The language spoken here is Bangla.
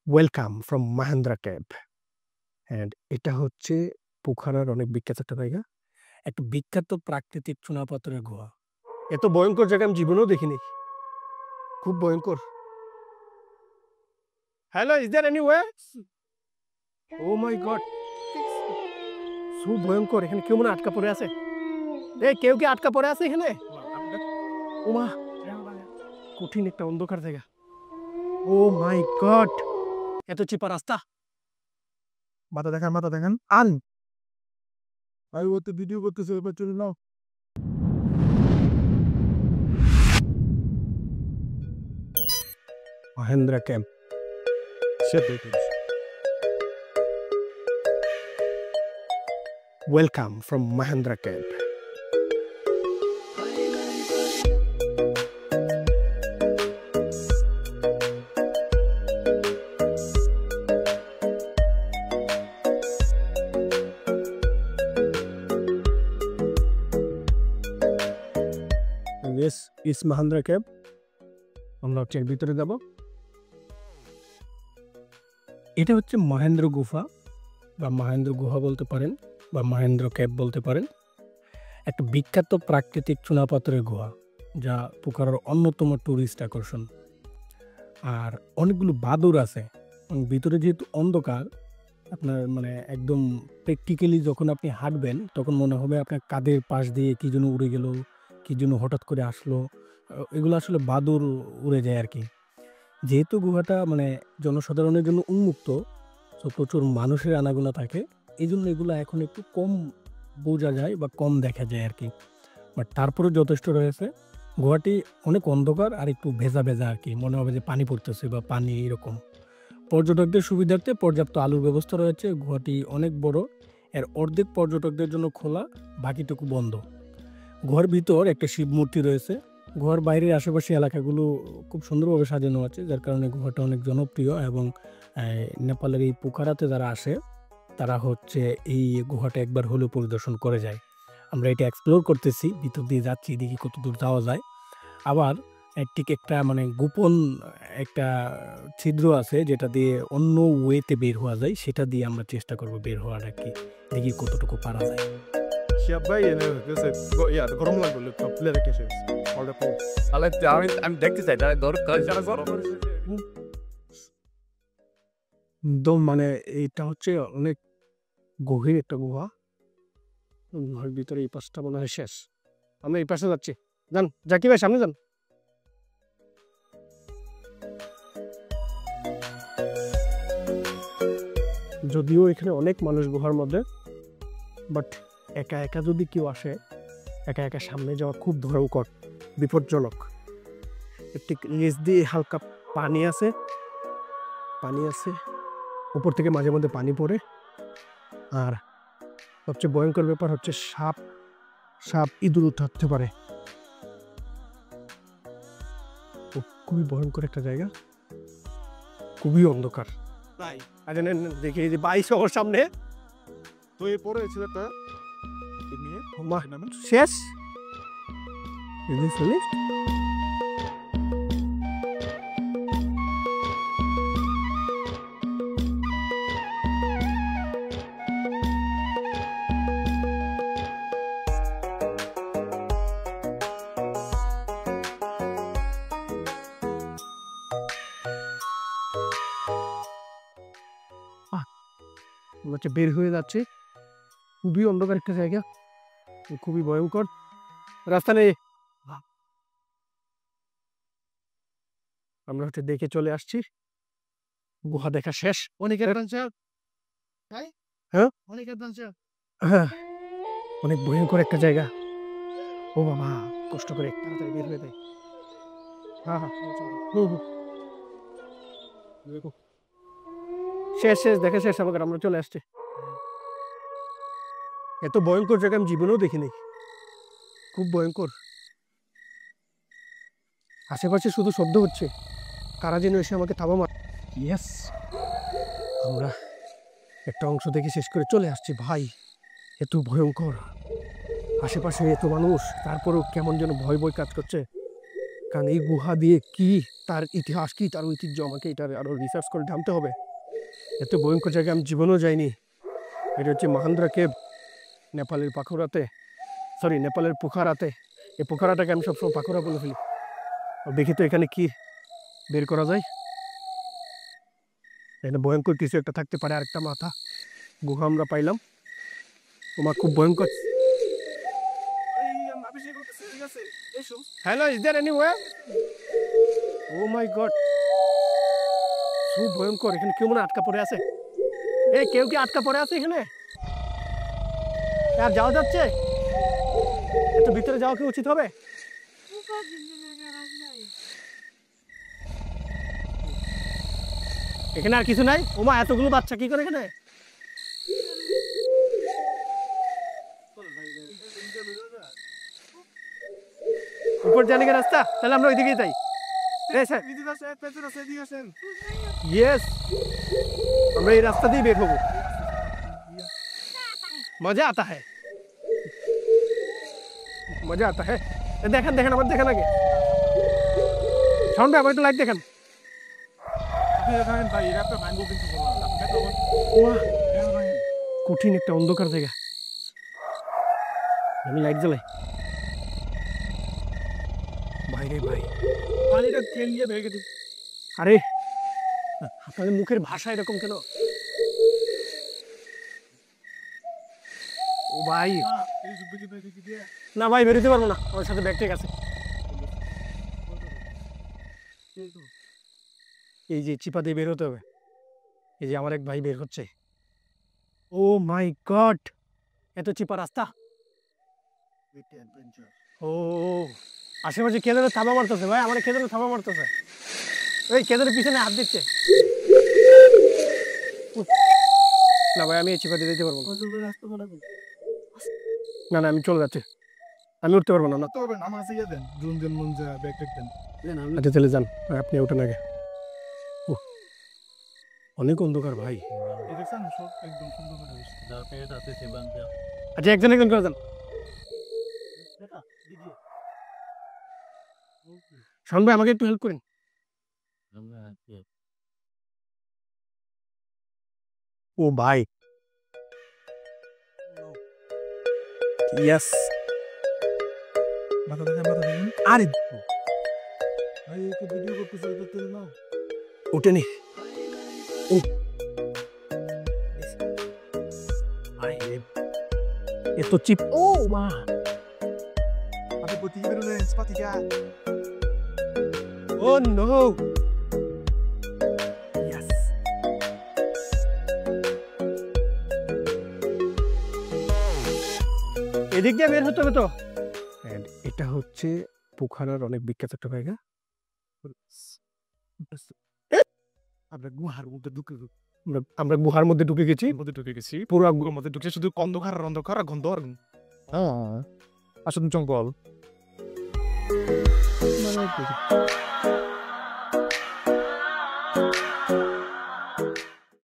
Welcome from Mahendra cab and এটা হচ্ছে পোখারার অনেক বিখ্যাত একটা জায়গা, একটা বিখ্যাত প্রাকৃতিক চুনাপাথরের গুহা। এত ভয়ঙ্কর জায়গা আমি জীবনেও দেখিনি, খুব ভয়ঙ্কর। Hello, is there any way? Oh my god, so ভয়ঙ্কর। এখানে কেউ মনে আটকা পড়ে আছে। কেউ কি আটকা পড়ে আছে এখানে? ওমা, কঠিন একটা অন্ধকার জায়গা। ও মাই গড, এত চিপা রাস্তা। মাথা দেখান আন আমি ওতে ভিডিও করতেছি, এবার চলে নাও। Mahendra cab welcome from Mahendra cab. Yes, it's Mahendra Cab. আমরা হচ্ছে এর ভিতরে যাব। এটা হচ্ছে মহেন্দ্র গুফা বা মহেন্দ্র গুহা বলতে পারেন বা মহেন্দ্র ক্যাব বলতে পারেন। একটা বিখ্যাত প্রাকৃতিক চুনাপাথরের গুহা, যা পোখারার অন্যতম টুরিস্ট আকর্ষণ। আর অনেকগুলো বাদুর আছে। ভিতরে যেহেতু অন্ধকার, আপনার একদম প্র্যাকটিক্যালি যখন আপনি হাঁটবেন তখন মনে হবে আপনার কাঁধের পাশ দিয়ে কী যেন উড়ে গেল, কী যেন হঠাৎ করে আসলো। এগুলো আসলে বাদুর উড়ে যায় আর কি। যেহেতু গুহাটা জনসাধারণের জন্য উন্মুক্ত, তো প্রচুর মানুষের আনাগোনা থাকে, এই জন্য এগুলো এখন একটু কম বোঝা যায় বা কম দেখা যায় আর কি। বাট তারপরেও যথেষ্ট রয়েছে। গুহাটি অনেক অন্ধকার আর একটু ভেজা ভেজা আর কি, মনে হবে যে পানি পড়তেছে বা পানি এরকম। পর্যটকদের সুবিধার্থে পর্যাপ্ত আলোর ব্যবস্থা রয়েছে। গুহাটি অনেক বড়, এর অর্ধেক পর্যটকদের জন্য খোলা, বাকিটুকু বন্ধ। গুহার ভিতর একটা শিব মূর্তি রয়েছে। গুহার বাইরের আশেপাশে এলাকাগুলো খুব সুন্দরভাবে সাজানো আছে, যার কারণে গুহাটা অনেক জনপ্রিয়। এবং নেপালের এই পোখারাতে যারা আসে তারা হচ্ছে এই গুহাটা একবার হলেও পরিদর্শন করে যায়। আমরা এটা এক্সপ্লোর করতেছি, ভিতর দিয়ে যাচ্ছি, দেখি কত দূর যাওয়া যায়। আবার ঠিক একটা গোপন একটা ছিদ্র আছে যেটা দিয়ে অন্য ওয়েতে বের হওয়া যায়, সেটা দিয়ে আমরা চেষ্টা করব বের হওয়ার আর কি, দেখি কতটুকু পারা যায়। গরম লাগলো প্লেয়ার কেসে আমি দেখতে চাই তারা গরম একদম এটা হচ্ছে অনেক গভীর একটা গুহা। গুহার ভিতরে এই পাশটা মনে হয় শেষ। আমরা এই পাশে যাচ্ছি, যান জাকি ভাই, সামনে যান। যদিও এখানে অনেক মানুষ গুহার মধ্যে, বাট একা একা যদি কেউ আসে, একা একা সামনে যাওয়া খুব ভয়ঙ্কর, বিপজ্জনক। একটি নিচ দিয়ে হালকা পানি আছে, উপর থেকে মাঝে মধ্যে পানি পড়ে। আর সবচেয়ে ভয়ঙ্কর ব্যাপার হচ্ছে সাপ ইঁদুর থাকতে পারে। খুবই ভয়ঙ্কর একটা জায়গা, খুবই অন্ধকার। দেখি যে 22 ওর সামনে তো এরপরে ছেলেটা শেষ। বের হয়ে যাচ্ছে, খুবই অন্ধকার একটা জায়গা, খুবই ভয়ঙ্কর রাস্তা নেই। আমরা দেখে চলে আসছি, গুহা দেখা শেষ। হ্যাঁ, অনেক ভয়ঙ্কর একটা জায়গা। ও বাবা, কষ্ট করে তাড়াতাড়ি বের হয়ে দেয়। শেষ দেখা শেষ আমাকে, আমরা চলে আসছি। এত ভয়ঙ্কর জায়গা আমি জীবনেও দেখিনি, খুব ভয়ঙ্কর। আশেপাশে শুধু শব্দ হচ্ছে, কারা যেন এসে আমাকে থাবা মার। ইয়েস, আমরা একটা অংশ দেখে শেষ করে চলে আসছি। ভাই, এত ভয়ঙ্কর, আশেপাশে এত মানুষ, তারপরেও কেমন যেন ভয় কাজ করছে। কারণ এই গুহা দিয়ে কি তার ইতিহাস কি তার ঐতিহ্য আমাকে এটা আরো রিসার্চ করে জানতে হবে। এত ভয়ঙ্কর জায়গায় আমি জীবনেও যাইনি। এটা হচ্ছে মাহেন্দ্রা কেভ, নেপালের পাখুরাতে, সরি নেপালের পোখারাতে। এই পোখারাটাকে আমি সবসময় পাখুরা বলে ফেলি। দেখি তো এখানে কি বের করা যায়। এখানে ভয়ঙ্কর কিছু একটা থাকতে পারে। আরেকটা মাথা গুহা আমরা পাইলাম। তোমার খুব ভয়ঙ্কর। Hello, is there anyway? Oh my god, খুব ভয়ঙ্কর। এখানে কেউ মনে আটকা পড়ে আছে। এই কেউ কি আটকা পড়ে আছে এখানে? আর যাওয়া যাচ্ছে? একটু ভিতরে যাওয়া কি উচিত হবে? এখানে আর কিছু নাই? ওমা, এতগুলো বাচ্চা কি করে এখানে? উপর জানি রাস্তা, তাহলে আমরা ওইদিকে যাই। ইয়েস, আমরা এই রাস্তা দিয়ে বের হবো। মজা আতা হ্যাঁ, মজা আতা হ্যাঁ। দেখেন দেখেন, আবার দেখেন আগে। সাউন্ড আবার একটু লাইট দেখেন। কঠিন একটা অন্ধকার জায়গা। আমি লাইট জ্বালাই। বাইরে ভাই, পানিটা তেল দিয়ে ভেঙে দিই। আরে আপনাদের মুখের ভাষা এরকম কেন? ও ভাই, না ভাই বেরোতে পারবো না, আমার সাথে ব্যাগ ঠিক আছে। এই যে চিপা দিয়ে বের হতে হবে। এই যে আমার এক ভাই বের হচ্ছে। ও মাই গড, এত চিপা রাস্তা। ও আশেপাশে কে যেন থাবা মারতেছে ভাই, আমার কে যেন থাবা মারতেছে। ওই কে যেন পিছনে হাত দিচ্ছে। না ভাই, আমি এই চিপা দিয়ে দিতে পারবো না। না না, আমি চলে যাচ্ছি, আমি উঠতে পারবো না। আচ্ছা চলে যান, আপনি ওঠেন আগে। অনেক অন্ধকার ভাই। আচ্ছা একজন একজন করে যান। শাওন ভাই, আমাকে একটু হেল্প করেন। ও ভাই, ইয়েস। আরে উঠেনি। এত চিপ। ও মা, ও নো। ইয়েস, এদিক দিয়ে বের হতে হবে তো। এটা হচ্ছে পোখারার অনেক বিখ্যাত একটা জায়গা। আমরা গুহার মধ্যে ঢুকে গেছি। পুরো গুহার মধ্যে ঢুকে শুধু অন্ধকার আর অন্ধকার আর গন্ধ আর আসুন জঙ্গল।